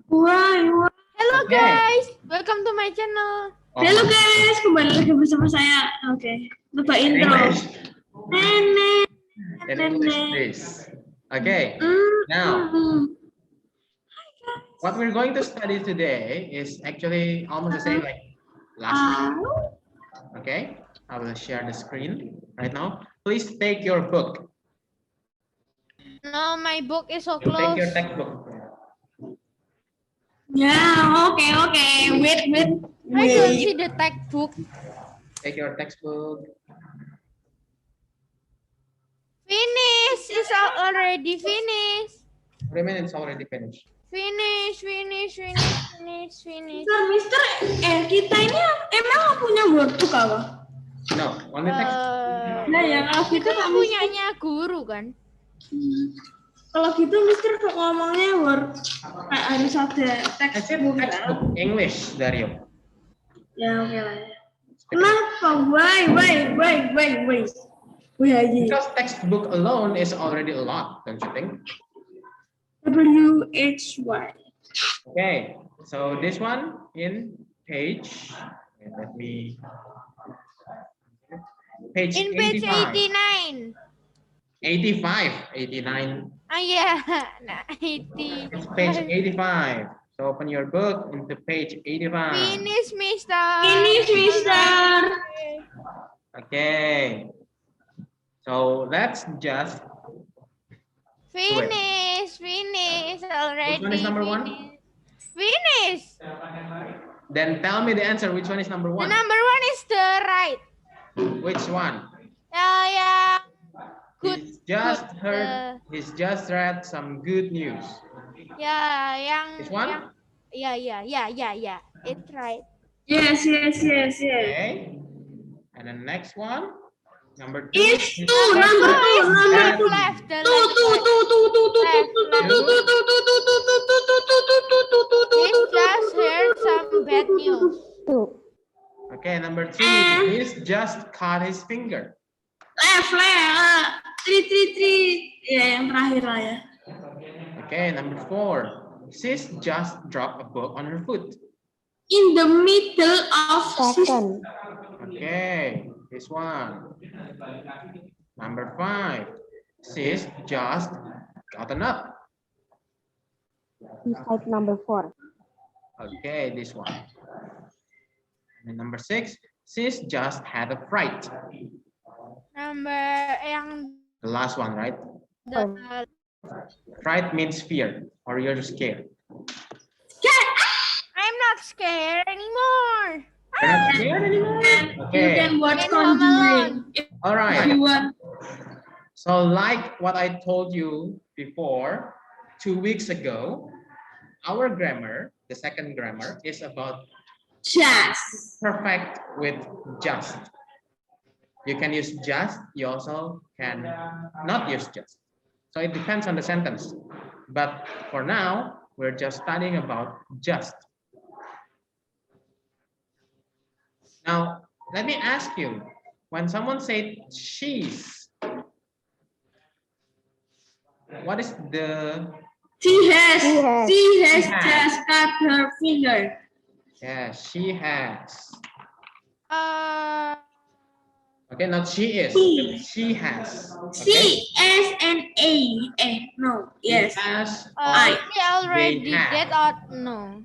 Why? Hello Okay. guys, welcome to my channel. Halo guys, kembali lagi bersama saya. Oke, lupa In intro. English. Nenek. In English, please. Okay. Now, what we're going to study today is actually almost the same like last week. Okay. I will share the screen right now. Please take your book. No, my book is so You take your close. textbook. Ya, oke. Wait. I don't see the textbook. Take your textbook. Finish, it's already finished. What do you mean it's already finished? Finish. Mister, kita ini emang nggak punya workbook apa? No, only text. Nah ya, kalau Itu gitu kan punyanya guru kan? Kalau gitu Mister ngomongnya harus ada I said textbook. textbook English, Dario. Ya oke lah. Kenapa? Why? Why aja. Because textbook alone is already a lot, don't you think? WHY. Okay, so this one in page, let me, page In page 85. 89. 89. Ah yeah, nah, 80. It's page 85. So open your book into page 85. Finish, Mister. Okay. So let's just Finish already. Which one is number one? Finish. Then tell me the answer. Which one is number The one? number one is the right. Which one? Yeah. Good. He's just read some good news. Ya, yang This one? Ya. It's right. Yes. Okay. And the next one, number two. It's number two. Left. This just heard some bad news. Okay, number three. He's just cut his finger. Left. Three. Ya, yang terakhir lah ya. Okay, number four. Sis just dropped a book on her foot. In the middle of Second. Okay, this one. Number five. Sis just gotten up. Beside number 4. Okay, this one. And number six. Sis just had a fright. Yang The last one, right? the Fright means fear or you're scared. I'm not scared anymore. You're not scared anymore? You Okay. can watch In Home Conjuring if All right. you want. So like what I told you before, 2 weeks ago, our grammar, the second grammar, is about Just. perfect with just. You can use just, you also can not use just. So it depends on the sentence. But for now, we're just studying about just. Now, let me ask you, when someone said she's, what is the... She has She has. just cut her finger. Yeah, she has. Uh, Okay, not she is, She. but she has. Okay? C S N A. No. Yes. She has we already they have. get out. No.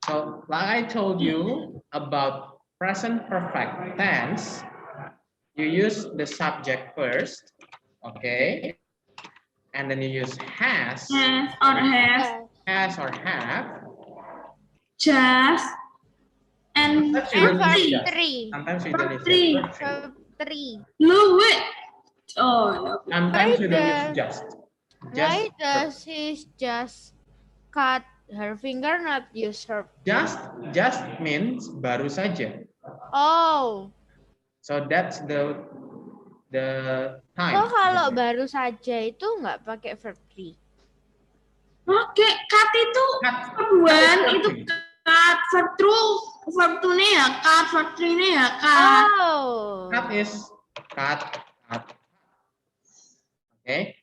So, like I told you about present perfect tense, you use the subject first, okay? And then you use has or have. Just. And Sometimes you don't use just. Three. Sometimes you don't use Three. just. Three. no wait. Oh. Sometimes you don't Why use just. Why does he just cut her finger, not use her? Just means baru saja. Oh. So that's the time. Oh, kalau baru saja itu nggak pakai verb 3. Oke, cut itu perbuatan itu cut verb two-nya ya cut verb three-nya ya cut. Oh. Cut is cut. Okay.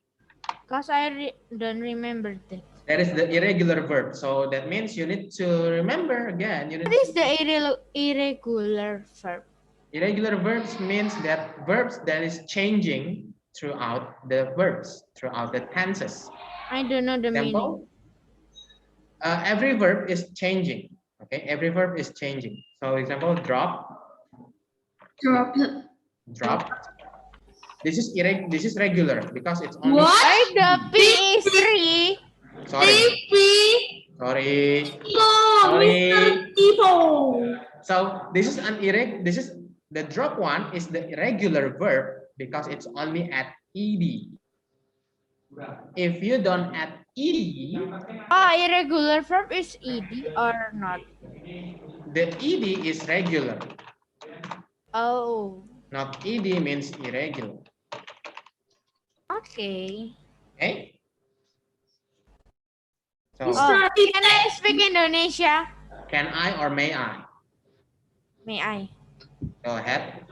Because I don't remember that. That is the irregular verb. So that means you need to remember again. You need What is the irregular verb? Irregular verbs means that verbs that is changing throughout the verbs, throughout the tenses. I don't know the meaning. Example, every verb is changing. Okay, every verb is changing. So example, drop, Drop. dropped. This is regular because it's only. What? Why the P is 3? Sorry, TV. sorry. Oh, Mr. Tipo. So this is an This is the drop one is the irregular verb because it's only at ed. If you don't add ed, Irregular verb is ed or not? the ed is regular. Oh, Not ed means irregular. okay. Okay. So Can I speak Indonesia? can I or may I? May I? Go ahead.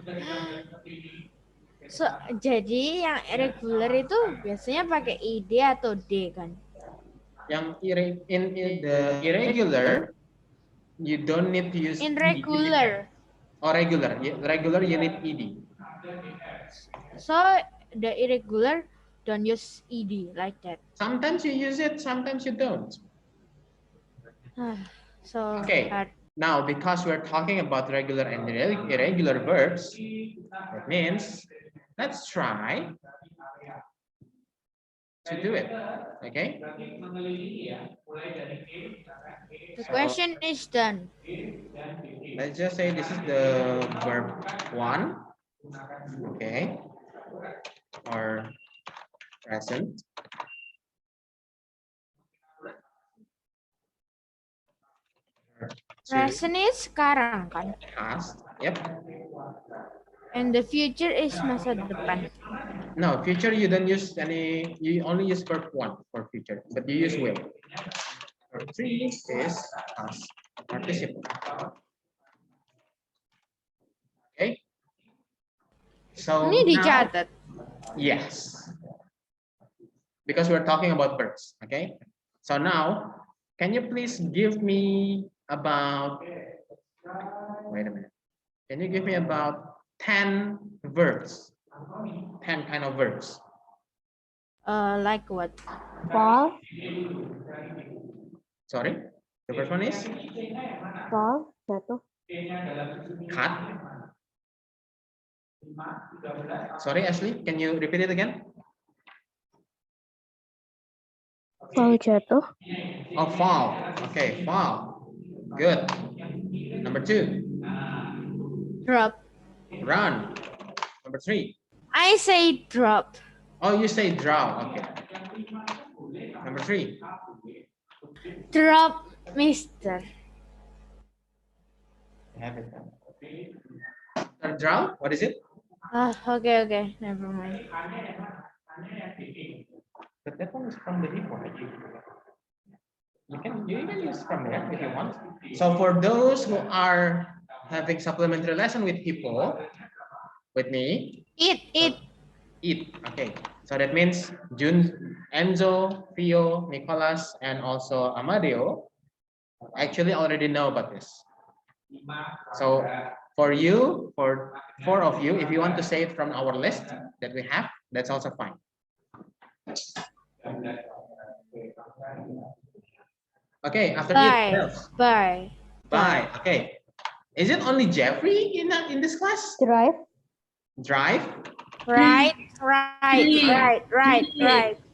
So, jadi yang irregular itu biasanya pakai id atau d kan? Yang in the irregular, you don't need to use In ed. regular. Or regular. Regular you need ed. So, the irregular don't use ed like that. Sometimes you use it, sometimes you don't. So Okay. hard. Now, because we're talking about regular and irregular verbs, that means let's try to do it. Okay. The question is done. Let's just say this is the verb 1. Okay. Or present. Present is sekarang kan? Past. Yep. And the future is masa depan. No, future you don't use any, you only use verb 1 for future, but you use will. Verb 3 is past participle. Okay. So Ini now, dicatat. yes. Because we're talking about verbs, okay? So now, can you please give me about, wait a minute. Can you give me about 10 verbs? 10 kind of verbs. Like what? Fall, Sorry, the first one is fall, jatuh. cut. Sorry, Ashley, can you repeat it again? Fall, jatuh. Oh, fall. Okay, fall. Good. Number 2, Drop. run. Number 3. I say drop. Oh, you say draw. Okay. Number 3. Drop, mister. Have it. Draw. What is it? Okay. Never mind. But that one is from the hippo. You can use from there if you want. So for those who are having supplementary lesson with hippo, with me, Eat. Okay. So that means Jun, Enzo, Theo, Nicholas, and also Amadeo actually already know about this. So for you, for 4 of you, if you want to say it from our list that we have, that's also fine. Okay, after you. Bye. Bye. Okay. Is it only Jeffrey in this class? Drive, Drive. Right.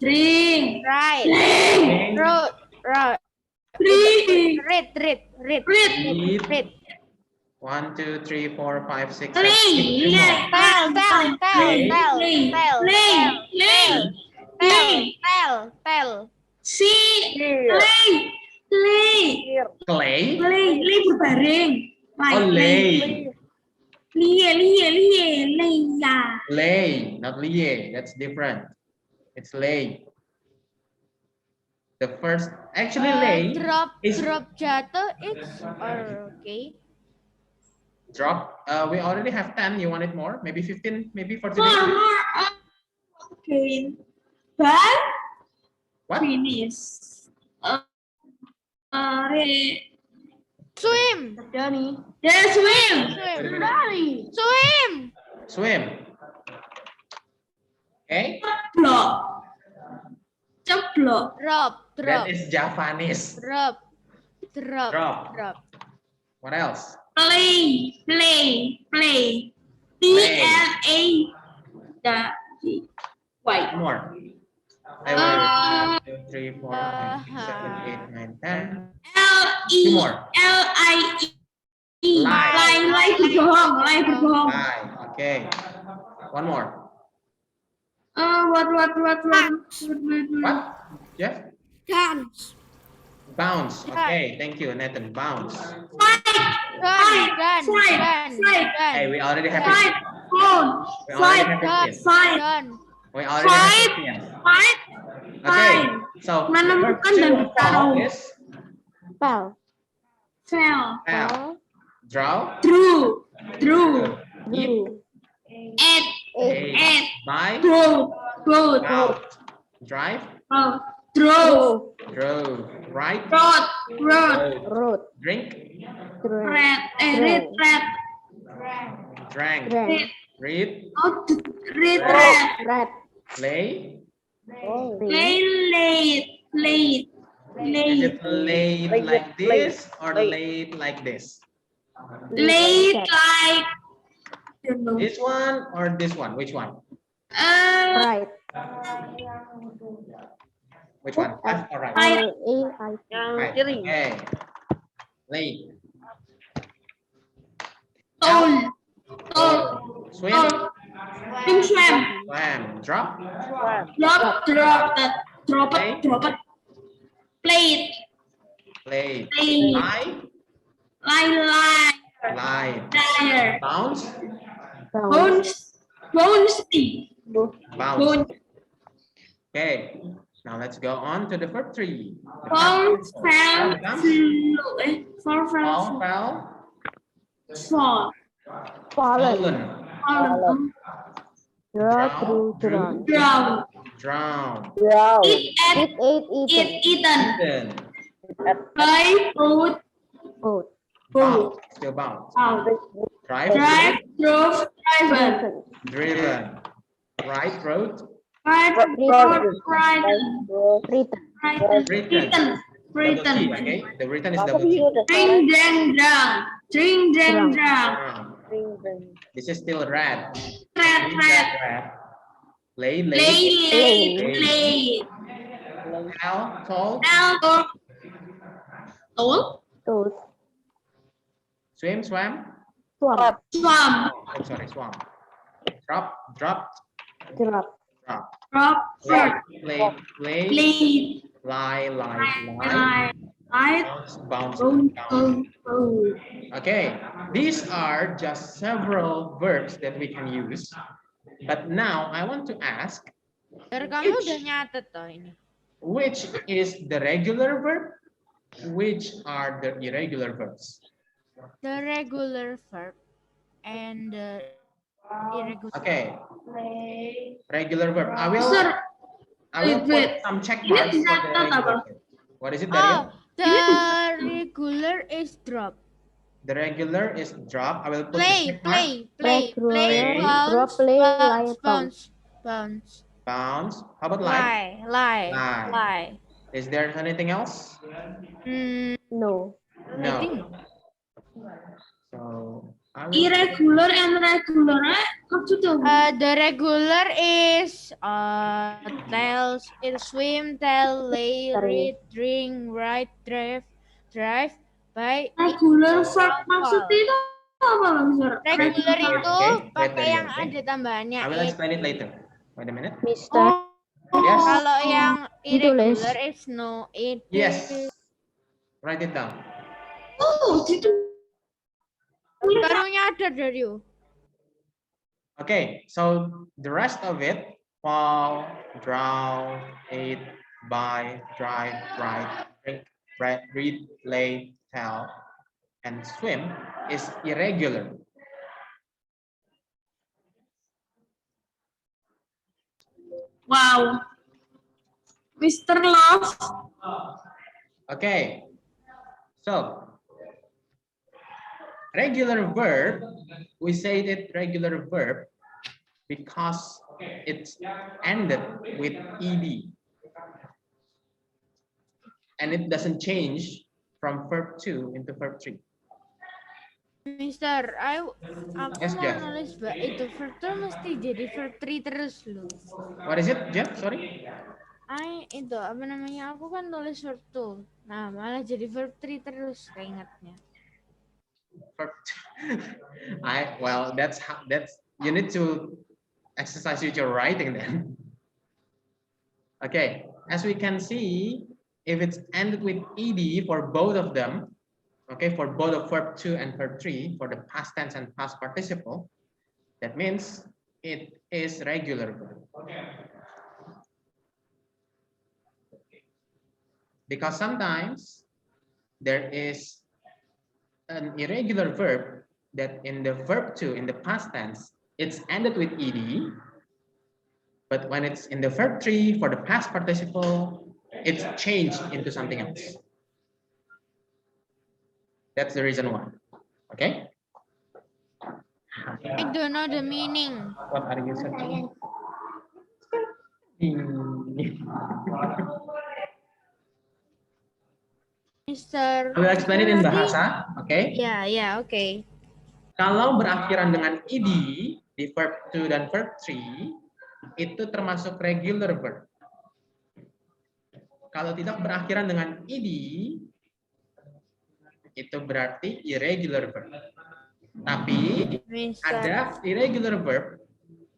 Drink. Road. Drink. Read. 1, 2, 3, 4, 5, 6, 7, Play. 8. Tell. Clay. Play berbaring. Oh, lay. Lay, not lie. That's different. It's lay. The first, actually, lay Drop is jatuh. It's okay. drop. We already have 10. You want it more? Maybe 15. Maybe for today. Okay. But What? finish. Swim. They swim. Swim. Swim. Okay. Ceplok. Ceplok. Drop. That is Javanese. Drop. Drop. What else? Play. Play. P-L-A. Wait. One more. 1, 2, 3, 4, 5, 6, 7, 8, 9, 10. Two more. L-I-E. Lie. Lie berbohong. Lie. Okay. One more. What? What? Jeff? Dance. Bounce. Okay. Thank you, Nathan. Bounce. Done. Hey, we already have Fight. 15. Phone. We already have 15. Done. We already have 15. Fight. Okay. So Menemukan verb dan to bertarung. fall is Fell. Fell. fell. Draw. Drew. Eat. Ate. Ate. Buy. Boat. Out. Drive. Drove. Drove. Write. Road. Road. Drink. Red. Drank. Drank. Read. Red. Red. Play. Late. Is it late like this or late like this? Late like. Don't know. This one or this one? Which one? Right. Which one? Left or right? L-A-I. Right. Okay. Late. Tall. Swim. Swim. Swam. Drop. Drop it. Plate. Play. Play. Lie. Lie. Lie. Liar. Bounce. Bones. Bounce. Okay. Now let's go on to the verb 3. Fall. Fell. Fall. Fall. Fallen. Drown. Drown. Eat. Eaten. Eaten. Buy. Food. Bounce. Still bounce. Drive. Drove. Driven. Driven. Right. Road. Written. Double T, okay? The written is double T. Drink. This is still red. Red. Lay. Late. Tall. Toad. Swim. Swamp. Swam. Oh, sorry, swam. Drop. Drop. Drop. Play. Late. Lie. Bounce. Okay, these are just several verbs that we can use. But now I want to ask, Kamu udah nyatet toh ini. which is the regular verb? Which are the irregular verbs? The regular verb and the irregular. Okay, regular verb. I will wait. put some check marks for the regular verb. What is it, Daria? Oh, the regular is drop. The regular is drop. I will put the Play, check mark. bounce. Bounce. How about lie? Lie. Is there anything else? No. No. I think. So I will Irregular and regular. The regular is tails, swim, tell, lay, read, drink, write, drive, buy. Regular verb maksudnya itu apa, Bang Sur? Regular itu Okay, pakai wait, yang okay. ada tambahannya I will it. explain it later. Wait a minute. Mister. Yes. Kalau yang Ditulis. irregular is no, it. Yes. Write it down. Oh, itu. Baru nyadar dari you. Okay, so the rest of it, fall, drown, eat, buy, drive, write, drink, read, lay, tell, and swim is irregular. Wow. Mr. Love. Okay, So regular verb, we say it regular verb because it's ended with ed and it doesn't change from verb 2 into verb 3. Mister, aku Yes, mau Jeff. nulis itu verb tuh mesti jadi verb 3 terus loh. What is it, Jeff? Sorry. Itu apa namanya? Aku kan nulis verb 2. Nah, malah jadi verb 3 terus keingetnya. Verb 2. Well, that's you need to exercise with your writing then. Okay, as we can see, if it's ended with ed for both of them, okay, for both of verb 2 and verb 3, for the past tense and past participle, that means it is regular verb. Because sometimes there is an irregular verb that in the verb 2, in the past tense, it's ended with ed, but when it's in the verb 3 for the past participle, it's changed into something else. That's the reason why. Okay? I don't know the meaning. What are you searching? Mister. I will explain it in bahasa. Okay? Ya, oke. Kalau berakhiran dengan ed di verb 2 dan verb 3, itu termasuk regular verb. Kalau tidak berakhiran dengan ed, itu berarti irregular verb. Tapi Mister. ada irregular verb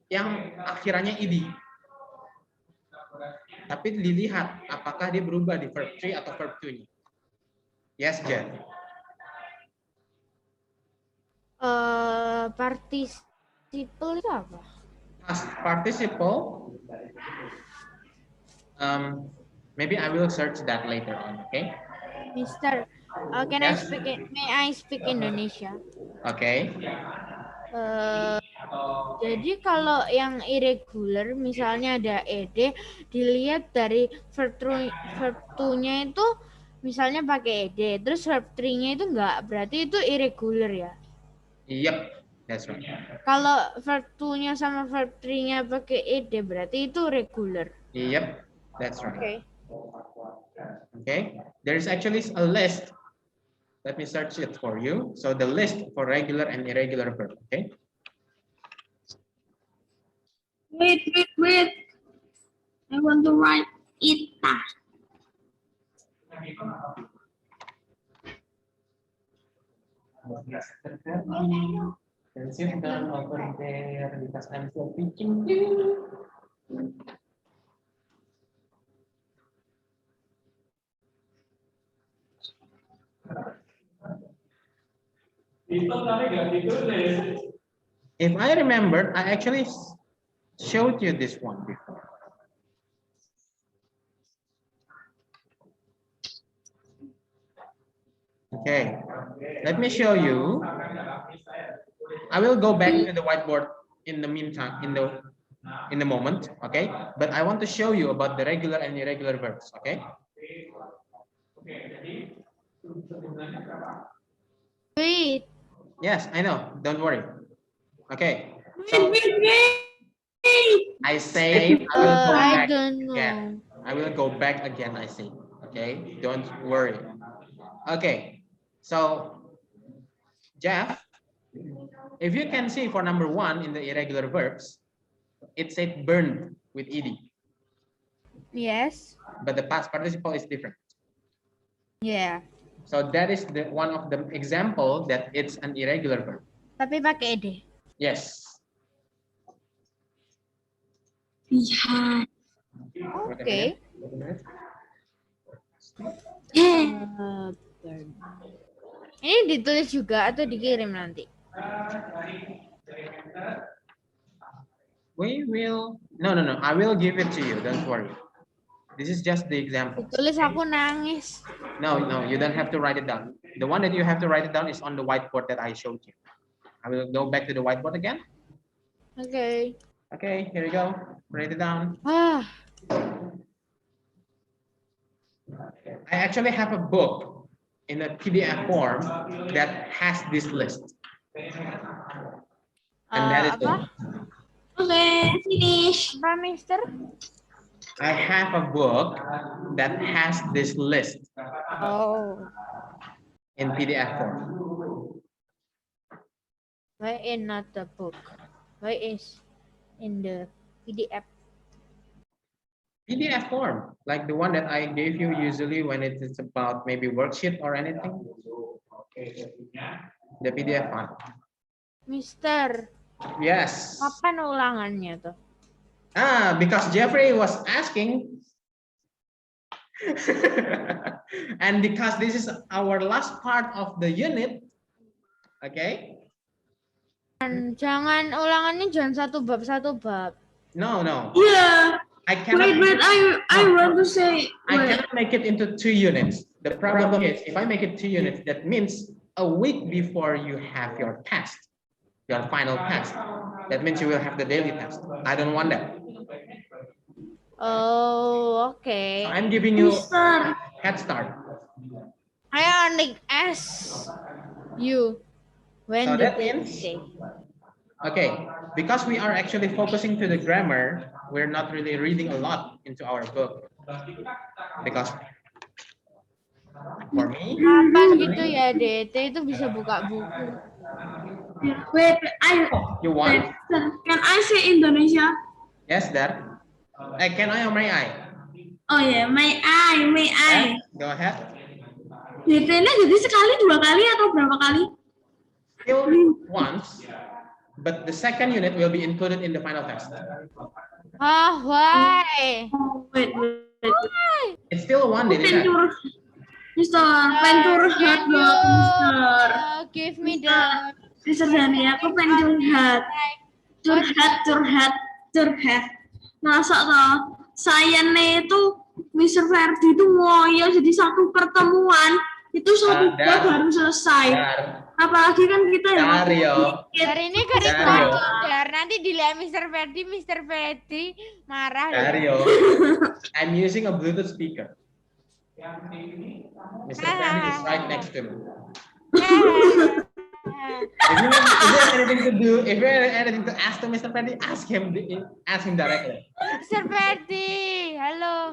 yang akhirannya ed. Tapi dilihat apakah dia berubah di verb 3 atau verb 2-nya. Yes, Jen. Participle itu apa? Past participle. Maybe I will search that later on. Okay. Mister, Yes. may I speak Indonesia? Okay. Jadi kalau yang irregular, misalnya ada ed, dilihat dari verb 2-nya itu misalnya pakai ed, terus verb 3-nya itu enggak, berarti itu irregular ya? Yep, that's right. Kalau verb 2-nya sama verb 3-nya pakai ed, berarti itu regular. Yep, that's right. Okay. Okay, there is actually a list. Let me search it for you. So the list for regular and irregular verb. Okay. Wait. I want to write ita. Can sit down over there because I'm still teaching you. If I remember, I actually showed you this one before. Okay, let me show you. I will go back to the whiteboard in the meantime, in the moment, okay? But I want to show you about the regular and irregular verbs, okay? Wait. Yes, I know. Don't worry. Okay. Wait. I say I will go I back don't know. again. I will go back again. I say. Okay. Don't worry. Okay. So, Jeff, if you can see for number 1 in the irregular verbs, it said burned with ed. Yes. But the past participle is different. Yeah. So that is the one of the example that it's an irregular verb. Tapi pakai ed. Yes. Lihat. Oke. Ini ditulis juga atau dikirim nanti? We will. No. I will give it to you. Don't worry. This is just the example. Ditulis aku nangis. No. You don't have to write it down. The one that you have to write it down is on the whiteboard that I showed you. I will go back to the whiteboard again. Okay. Okay, here we go. Write it down. Ah. I actually have a book in a PDF form that has this list. And that is apa? all. Okay, finish. Apa, Mister? I have a book that has this list Oh, in PDF form. why in not the book? Why is in the PDF? PDF form, like the one that I gave you usually when it is about maybe worksheet or anything. The PDF file. Mister, Yes. kapan ulangannya tuh? Because Jeffrey was asking. And because this is our last part of the unit. Okay. Jangan ulangannya jangan satu bab. No. Yeah. I cannot. Wait. I want to say. I Wait. cannot make it into 2 units. The problem is, if I make it 2 units, that means a week before you have your test, your final test. That means you will have the daily test. I don't want that. Oh, oke. So I'm giving you Mister. head start. I only ask you when So the that means- day. Okay, because we are actually focusing to the grammar, we're not really reading a lot into our book. Because for me, Kapan gitu ya DT itu bisa buka buku? Wait. you want? Can I say Indonesia? Yes, Dad. Can I or may I? Oh ya, may I. Yes, go ahead. DT-nya jadi sekali, 2 kali atau berapa kali? Still once, but the second unit will be included in the final test. Why? Oh, wait. It's still one, did it? Mister, pengen curhat Can you dong, Mister. give me the Mister Dani, aku pengen curhat. Masa toh, sayangnya itu Mister Ferdi itu ngoyo jadi satu pertemuan itu satu bab baru selesai. Apalagi kan kita Dario. hari ini ke Dario. recorder nanti dilihat Mr. Ferdi marah. Dario, I'm using a Bluetooth speaker. Mr. Ferdi is right next to me. If you have anything to do, if you have anything to ask to Mr. Ferdi, ask him directly. Mr. Ferdi, halo.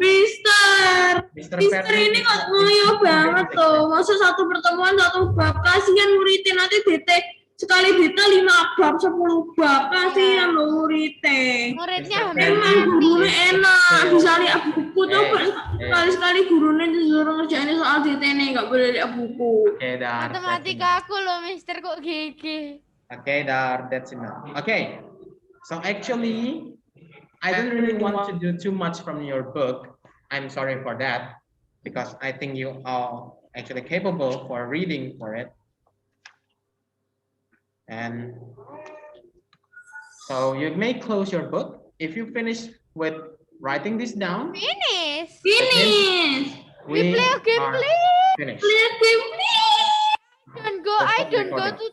Mister Ferdi ini kok ngoyo banget tuh. Masa satu pertemuan satu bab, kasihan muridnya nanti DT sekali DT 5 bab 10 bab, kasihan lo muridnya. Muridnya Mr. hampir Emang mati. gurunya enak, bisa lihat buku tuh sekali-sekali gurunya disuruh ngerjain soal DT nih, nggak boleh lihat buku. Okay, Dar. Matematika aku loh, Mister kok gigi. Okay, Dar, that's enough. Okay, so actually, I don't really want to do too much from your book. I'm sorry for that, because I think you are actually capable for reading for it. And so you may close your book. If you finish with writing this down, Finish. we Play a game, are please. finished. Lihat game, please. I don't go to